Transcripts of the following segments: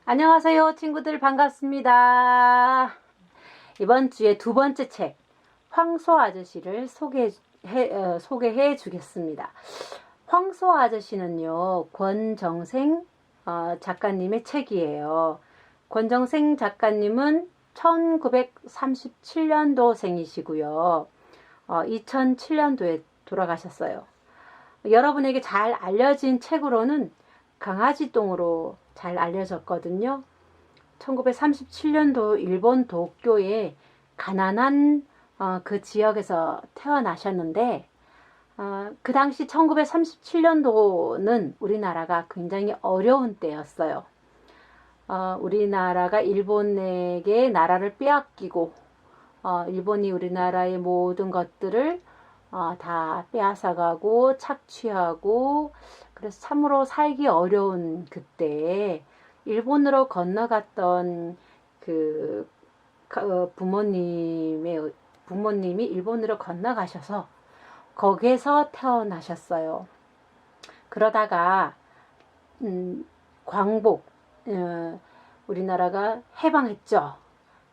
안녕하세요 친구들, 반갑습니다. 이번 주에 두 번째 책 황소 아저씨를 소개해 주겠습니다. 황소 아저씨는요, 권정생 작가님의 책이에요. 권정생 작가님은 1937년도생이시고요 2007년도에 돌아가셨어요. 여러분에게 잘 알려진 책으로는 강아지똥으로 잘 알려졌거든요. 1937년도 일본 도쿄의 가난한 그 지역에서 태어나셨는데, 그 당시 1937년도는 우리나라가 굉장히 어려운 때였어요. 우리나라가 일본에게 나라를 빼앗기고, 일본이 우리나라의 모든 것들을 다 빼앗아가고 착취하고, 그래서 참으로 살기 어려운 그때에 일본으로 건너갔던 그 부모님이 일본으로 건너가셔서 거기에서 태어나셨어요. 그러다가 광복, 우리나라가 해방했죠.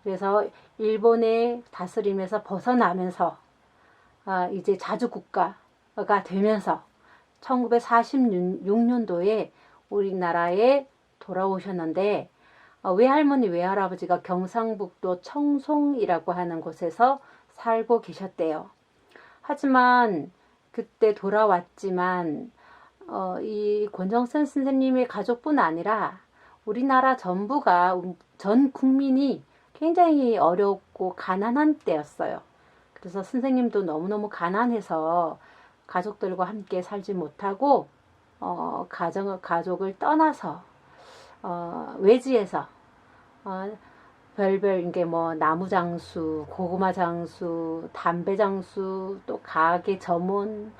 그래서 일본의 다스림에서 벗어나면서 이제 자주국가가 되면서 1946년도에 우리나라에 돌아오셨는데, 외할머니 외할아버지가 경상북도 청송이라고 하는 곳에서 살고 계셨대요. 하지만 그때 돌아왔지만 이 권정sen 선생님의 가족뿐 아니라 우리나라 전부가, 전 국민이 굉장히 어렵고 가난한 때였어요. 그래서 선생님도 너무너무 가난해서 가족들과 함께 살지 못하고 가족을 떠나서 외지에서 별별 이게 뭐 나무 장수, 고구마 장수, 담배 장수, 또 가게 점원,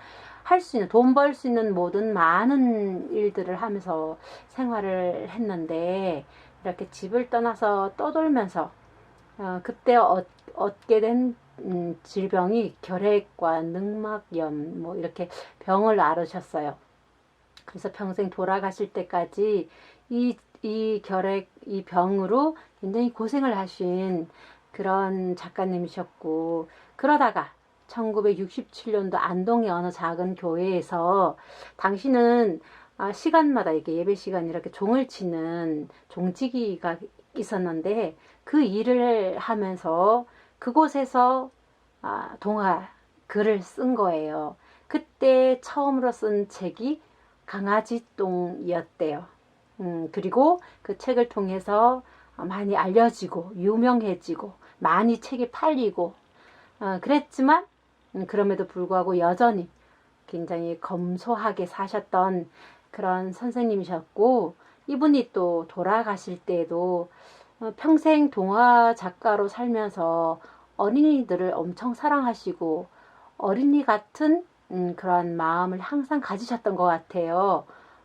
할 수 있는, 돈 벌 수 있는 모든 많은 일들을 하면서 생활을 했는데, 이렇게 집을 떠나서 떠돌면서 그때 얻게 된 질병이 결핵과 늑막염, 뭐 이렇게 병을 앓으셨어요. 그래서 평생 돌아가실 때까지 이 결핵, 이 병으로 굉장히 고생을 하신 그런 작가님이셨고, 그러다가 1967년도 안동의 어느 작은 교회에서, 당시는 시간마다 이렇게 예배 시간 이렇게 종을 치는 종치기가 있었는데, 그 일을 하면서 그곳에서 동화 글을 쓴 거예요. 그때 처음으로 쓴 책이 강아지똥이었대요. 그리고 그 책을 통해서 많이 알려지고 유명해지고 많이 책이 팔리고 그랬지만, 그럼에도 불구하고 여전히 굉장히 검소하게 사셨던 그런 선생님이셨고, 이분이 또 돌아가실 때에도 평생 동화 작가로 살면서 어린이들을 엄청 사랑하시고 어린이 같은 그런 마음을 항상 가지셨던 것 같아요.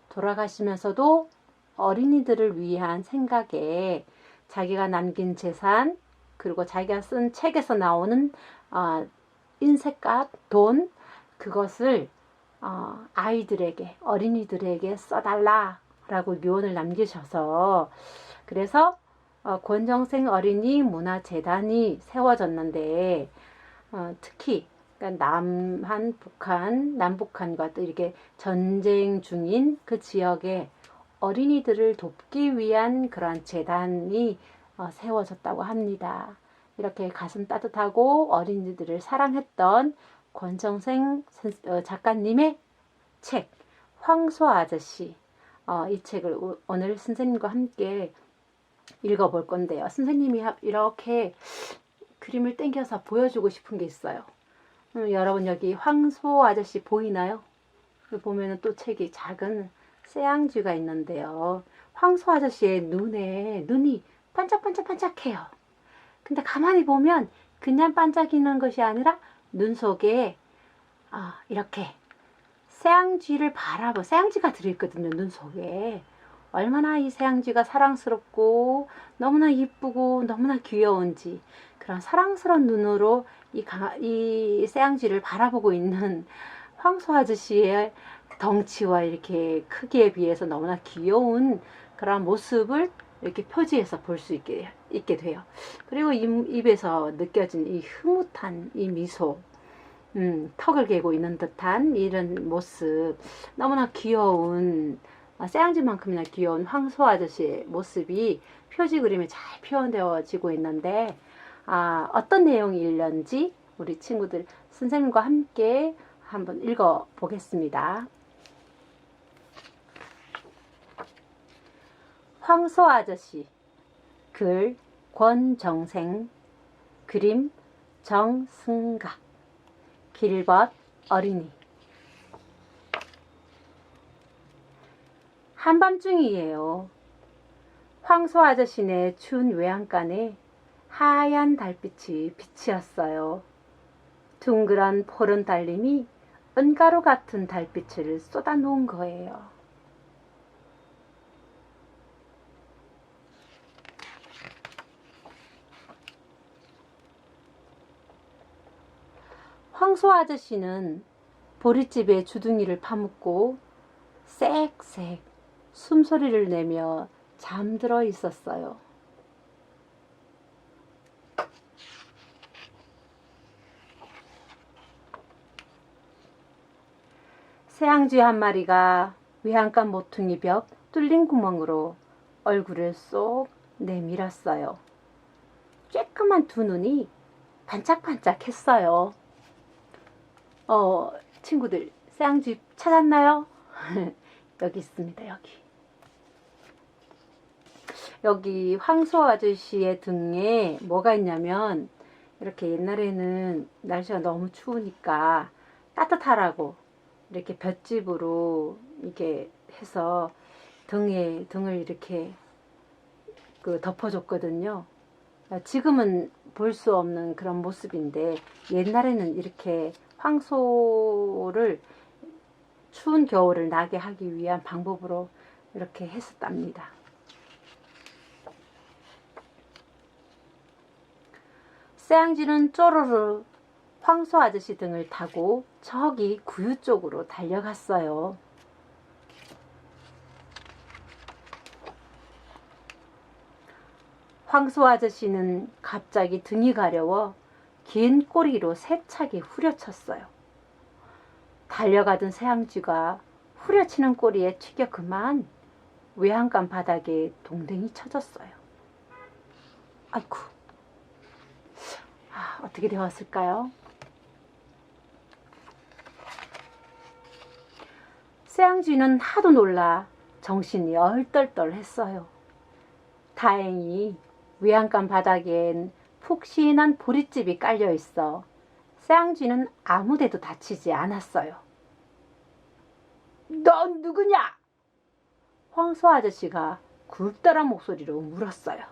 돌아가시면서도 어린이들을 위한 생각에 자기가 남긴 재산, 그리고 자기가 쓴 책에서 나오는 인쇄값, 돈, 그것을 아이들에게, 어린이들에게 써달라라고 유언을 남기셔서, 그래서 권정생 어린이 문화재단이 세워졌는데, 특히 그러니까 남북한과 또 이렇게 전쟁 중인 그 지역에 어린이들을 돕기 위한 그런 재단이 세워졌다고 합니다. 이렇게 가슴 따뜻하고 어린이들을 사랑했던 권정생 작가님의 책 황소 아저씨, 이 책을 오늘 선생님과 함께 읽어볼 건데요. 선생님이 이렇게 그림을 땡겨서 보여주고 싶은 게 있어요. 여러분, 여기 황소 아저씨 보이나요? 보면은 또 책이 작은 쇠양쥐가 있는데요. 황소 아저씨의 눈이 반짝반짝반짝해요. 근데 가만히 보면 그냥 반짝이는 것이 아니라 눈 속에 이렇게 새양쥐가 들어있거든요. 눈 속에. 얼마나 이 새양쥐가 사랑스럽고 너무나 이쁘고 너무나 귀여운지, 그런 사랑스러운 눈으로 이 새양쥐를 바라보고 있는 황소 아저씨의 덩치와 이렇게 크기에 비해서 너무나 귀여운 그런 모습을 이렇게 표지에서 볼 수 있게 돼요. 그리고 입에서 느껴진 이 흐뭇한 이 미소, 턱을 개고 있는 듯한 이런 모습, 너무나 귀여운, 쇠양지만큼이나 귀여운 황소 아저씨의 모습이 표지 그림에 잘 표현되어지고 있는데, 어떤 내용이 일는지 우리 친구들 선생님과 함께 한번 읽어 보겠습니다. 황소 아저씨, 글 권정생, 그림 정승각, 길벗 어린이. 한밤중이에요. 황소 아저씨네 추운 외양간에 하얀 달빛이 비치었어요. 둥그런 푸른 달림이 은가루 같은 달빛을 쏟아놓은 거예요. 황소 아저씨는 보릿집에 주둥이를 파묻고 쌕쌕 숨소리를 내며 잠들어 있었어요. 새양쥐 한 마리가 외양간 모퉁이 벽 뚫린 구멍으로 얼굴을 쏙 내밀었어요. 쬐끄만 두 눈이 반짝반짝했어요. 친구들, 새양쥐 찾았나요? 여기 있습니다. 여기 황소 아저씨의 등에 뭐가 있냐면, 이렇게 옛날에는 날씨가 너무 추우니까 따뜻하라고 이렇게 볏짚으로 이렇게 해서 등을 이렇게 덮어줬거든요. 지금은 볼 수 없는 그런 모습인데, 옛날에는 이렇게 황소를 추운 겨울을 나게 하기 위한 방법으로 이렇게 했었답니다. 새양쥐는 쪼르르 황소 아저씨 등을 타고 저기 구유 쪽으로 달려갔어요. 황소 아저씨는 갑자기 등이 가려워 긴 꼬리로 세차게 후려쳤어요. 달려가던 새양쥐가 후려치는 꼬리에 튀겨 그만 외양간 바닥에 동댕이 쳐졌어요. 아이쿠, 어떻게 되었을까요? 새양쥐는 하도 놀라 정신이 얼떨떨했어요. 다행히 외양간 바닥엔 푹신한 보릿집이 깔려 있어 새양쥐는 아무데도 다치지 않았어요. 넌 누구냐? 황소 아저씨가 굴떠란 목소리로 물었어요.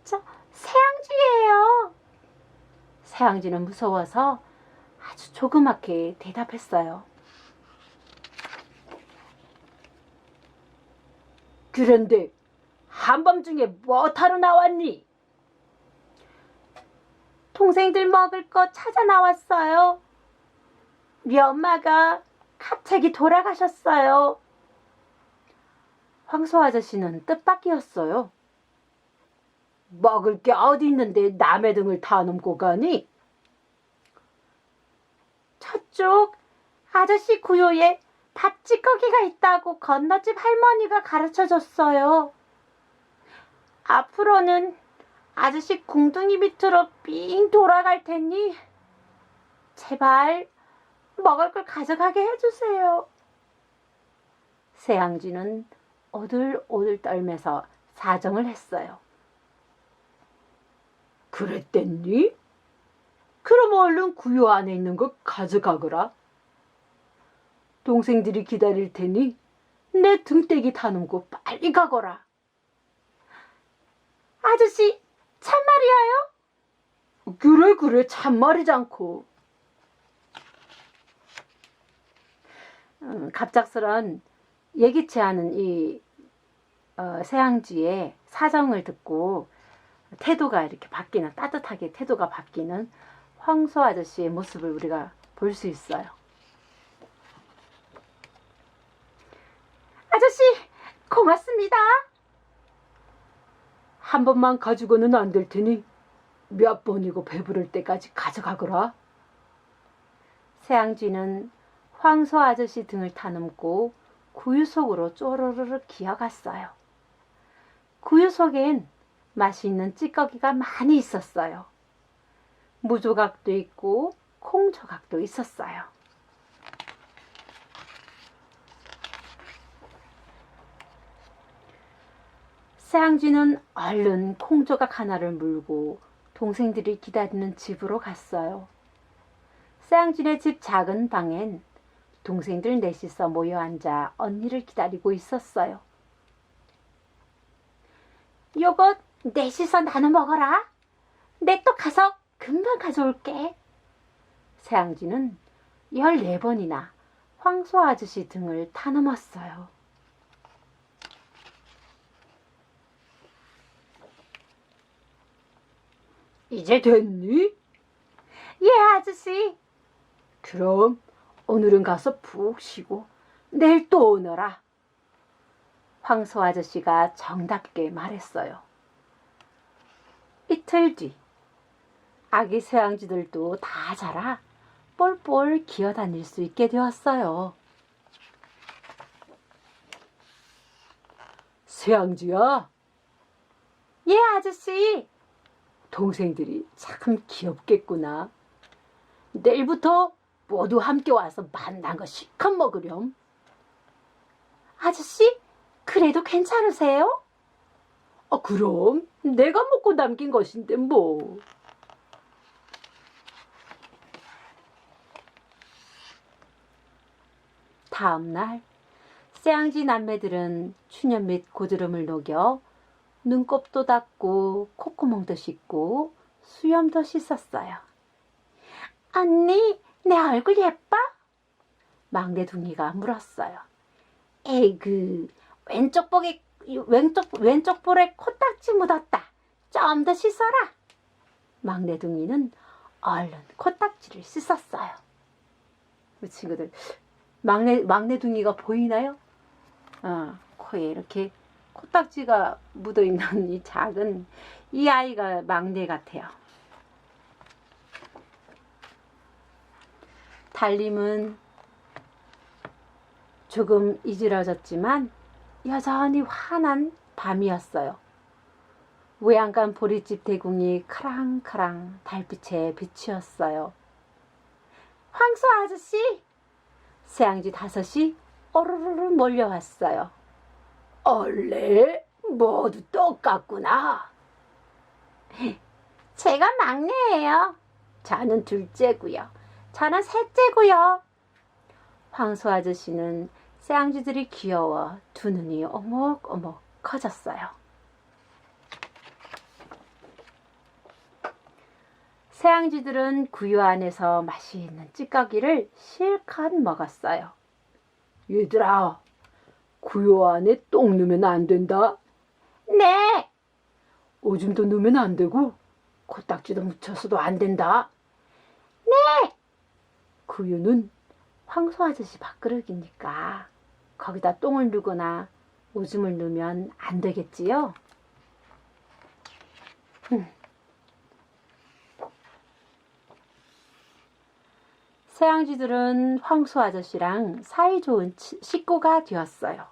저 새양쥐예요. 새양쥐는 무서워서 아주 조그맣게 대답했어요. 그런데 한밤중에 뭐하러 나왔니? 동생들 먹을 거 찾아 나왔어요. 우리 엄마가 갑자기 돌아가셨어요. 황소 아저씨는 뜻밖이었어요. 먹을 게 어디 있는데 남의 등을 다 넘고 가니? 저쪽 아저씨 구요에 밥찌꺼기가 있다고 건너집 할머니가 가르쳐줬어요. 앞으로는 아저씨 궁둥이 밑으로 삥 돌아갈 테니 제발 먹을 걸 가져가게 해주세요. 새양쥐는 오들오들 떨면서 사정을 했어요. 그랬댔니? 그럼 얼른 구유 안에 있는 거 가져가거라. 동생들이 기다릴 테니 내 등떼기 다넘고 빨리 가거라. 아저씨, 참말이에요? 그래, 참말이잖고. 갑작스런 예기치 않은 이 새양쥐의 사정을 듣고 태도가 이렇게 바뀌는, 따뜻하게 태도가 바뀌는 황소 아저씨의 모습을 우리가 볼 수 있어요. 아저씨, 고맙습니다. 한 번만 가지고는 안 될 테니 몇 번이고 배부를 때까지 가져가거라. 새앙쥐는 황소 아저씨 등을 타넘고 구유 속으로 쪼르르르 기어갔어요. 구유 속엔 맛있는 찌꺼기가 많이 있었어요. 무조각도 있고 콩조각도 있었어요. 새앙쥐는 얼른 콩조각 하나를 물고 동생들이 기다리는 집으로 갔어요. 새앙쥐네 집 작은 방엔 동생들 넷이서 모여 앉아 언니를 기다리고 있었어요. 요거 넷이서 나눠 먹어라. 내 또 가서 금방 가져올게. 새앙쥐는 14번이나 황소 아저씨 등을 타넘었어요. 이제 됐니? 예, 아저씨. 그럼 오늘은 가서 푹 쉬고 내일 또 오너라. 황소 아저씨가 정답게 말했어요. 이틀 뒤 아기 새앙쥐들도 다 자라 뻘뻘 기어다닐 수 있게 되었어요. 새앙쥐야, 예, 아저씨. 동생들이 참 귀엽겠구나. 내일부터 모두 함께 와서 만난 거 실컷 먹으렴. 아저씨, 그래도 괜찮으세요? 그럼 내가 먹고 남긴 것인데 뭐. 다음 날 새앙쥐 남매들은 추념 및 고드름을 녹여 눈곱도 닦고 콧구멍도 씻고 수염도 씻었어요. 언니, 내 얼굴 예뻐? 막내 둥이가 물었어요. 에이그, 왼쪽 볼에 코딱지 묻었다. 좀 더 씻어라. 막내 둥이는 얼른 코딱지를 씻었어요. 우리 친구들, 막내 둥이가 보이나요? 코에 이렇게 코딱지가 묻어있는 이 작은 이 아이가 막내 같아요. 달림은 조금 이지러졌지만 여전히 환한 밤이었어요. 외양간 보릿집 대궁이 카랑카랑 달빛에 비추었어요. 황소 아저씨! 새앙쥐 5이 오르르르 몰려왔어요. 원래 모두 똑같구나. 제가 막내예요. 저는 둘째고요. 저는 셋째고요. 황소 아저씨는 새앙쥐들이 귀여워 두 눈이 오목오목 커졌어요. 새앙쥐들은 구유 안에서 맛있는 찌꺼기를 실컷 먹었어요. 얘들아, 구유 안에 똥 넣으면 안 된다. 네! 오줌도 넣으면 안 되고 코딱지도 묻혀서도 안 된다. 네! 구유는 황소 아저씨 밥그릇이니까 거기다 똥을 누거나 오줌을 넣으면 안 되겠지요? 새앙쥐들은 황소 아저씨랑 사이좋은 식구가 되었어요.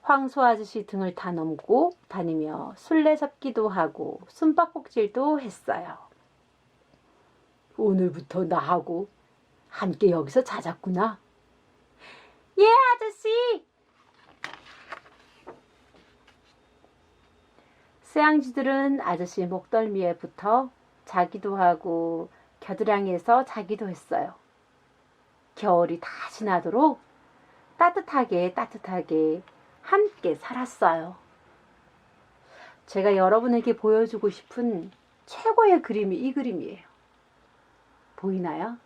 황소 아저씨 등을 타넘고 다니며 술래잡기도 하고 숨바꼭질도 했어요. 오늘부터 나하고 함께 여기서 자자꾸나. 예, 아저씨! 새앙쥐들은 아저씨 목덜미에 붙어 자기도 하고 겨드랑이에서 자기도 했어요. 겨울이 다 지나도록 따뜻하게 함께 살았어요. 제가 여러분에게 보여주고 싶은 최고의 그림이 이 그림이에요. 보이나요?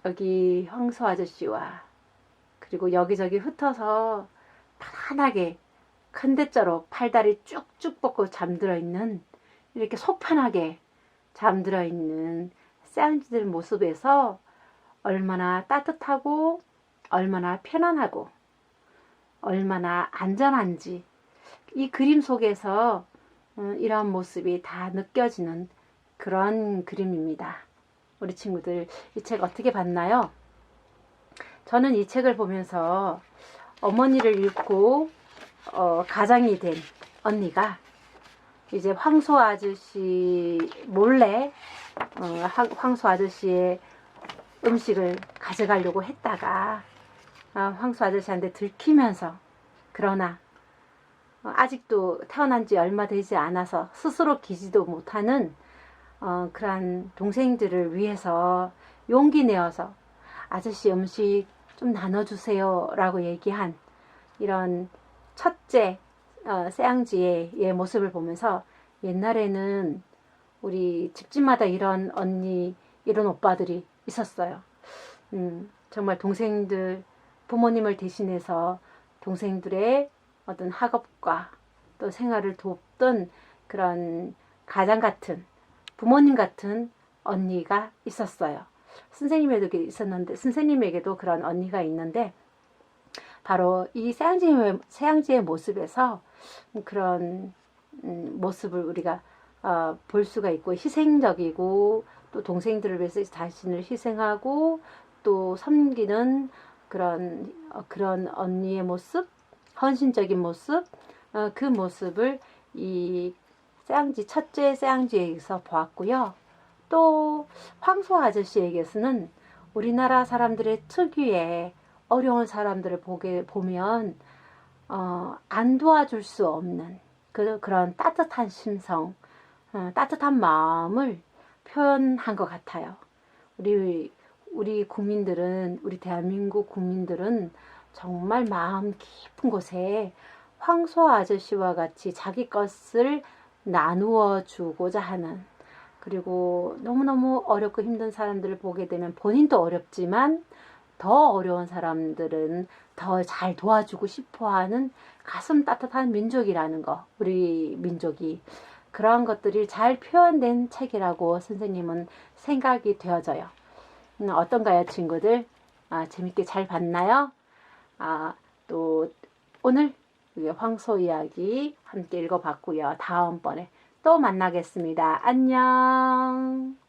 여기 황소 아저씨와 그리고 여기저기 흩어서 편안하게 큰 대자로 팔다리 쭉쭉 뻗고 잠들어 있는 이렇게 속편하게 잠들어 있는 새앙쥐들 모습에서 얼마나 따뜻하고 얼마나 편안하고 얼마나 안전한지 이 그림 속에서 이런 모습이 다 느껴지는 그런 그림입니다. 우리 친구들 이 책 어떻게 봤나요? 저는 이 책을 보면서 어머니를 잃고 가장이 된 언니가 이제 황소 아저씨 몰래 황소 아저씨의 음식을 가져가려고 했다가 황소 아저씨한테 들키면서 그러나 아직도 태어난 지 얼마 되지 않아서 스스로 기지도 못하는 그러한 동생들을 위해서 용기 내어서 아저씨 음식 좀 나눠주세요 라고 얘기한 이런 첫째 세앙지의 모습을 보면서 옛날에는 우리 집집마다 이런 언니 이런 오빠들이 있었어요. 정말 동생들 부모님을 대신해서 동생들의 어떤 학업과 또 생활을 돕던 그런 가장 같은 부모님 같은 언니가 있었어요. 선생님에게도 있었는데 선생님에게도 그런 언니가 있는데 바로 이 세앙지의 모습에서 그런 모습을 우리가 볼 수가 있고 희생적이고 또 동생들을 위해서 자신을 희생하고 또 섬기는 그런 언니의 모습, 헌신적인 모습, 그 모습을 이 첫째 세앙지에서 보았고요. 또 황소 아저씨에게서는 우리나라 사람들의 특유의 어려운 사람들을 보면 안 도와줄 수 없는 그런 따뜻한 심성, 따뜻한 마음을 표현한 것 같아요. 우리 국민들은, 우리 대한민국 국민들은 정말 마음 깊은 곳에 황소 아저씨와 같이 자기 것을 나누어 주고자 하는, 그리고 너무너무 어렵고 힘든 사람들을 보게 되면 본인도 어렵지만 더 어려운 사람들은 더 잘 도와주고 싶어 하는 가슴 따뜻한 민족이라는 거, 우리 민족이 그러한 것들이 잘 표현된 책이라고 선생님은 생각이 되어져요. 어떤가요, 친구들? 재밌게 잘 봤나요? 또 오늘 황소 이야기 함께 읽어봤고요. 다음번에 또 만나겠습니다. 안녕.